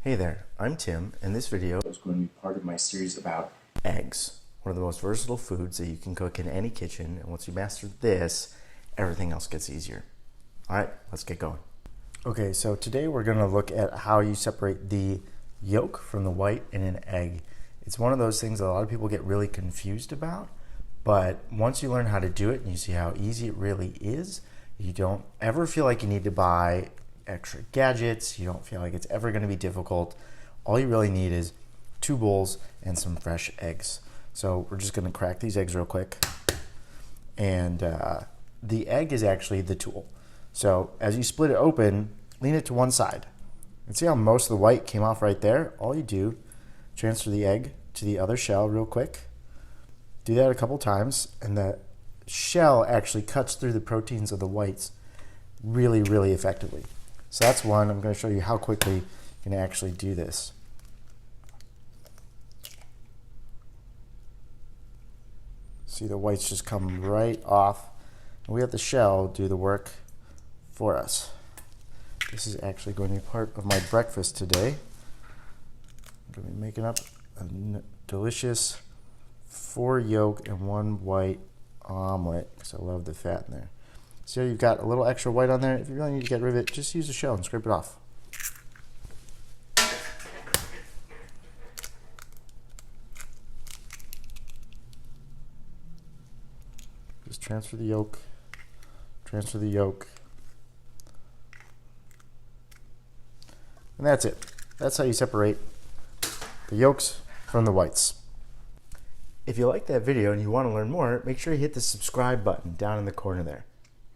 Hey there, I'm Tim, and this video is going to be part of my series about eggs, one of the most versatile foods that you can cook in any kitchen, and once you master this, everything else gets easier. All right, let's get going. Okay, so today we're going to look at how you separate the yolk from the white in an egg. It's one of those things that a lot of people get really confused about, but once you learn how to do it and you see how easy it really is, you don't ever feel like you need to buy extra gadgets. You don't feel like it's ever going to be difficult. All you really need is 2 bowls and some fresh eggs. So we're just going to crack these eggs real quick. And the egg is actually the tool. So as you split it open, lean it to one side. And see how most of the white came off right there? All you do, transfer the egg to the other shell real quick. Do that a couple times, and the shell actually cuts through the proteins of the whites really, really effectively. So that's one. I'm going to show you how quickly you can actually do this. See, the whites just come right off. And we have the shell do the work for us. This is actually going to be part of my breakfast today. I'm going to be making up a delicious 4 yolk and 1 white omelet because I love the fat in there. So you've got a little extra white on there. If you really need to get rid of it, just use a shell and scrape it off. Just transfer the yolk, and that's it. That's how you separate the yolks from the whites. If you like that video and you want to learn more, make sure you hit the subscribe button down in the corner there.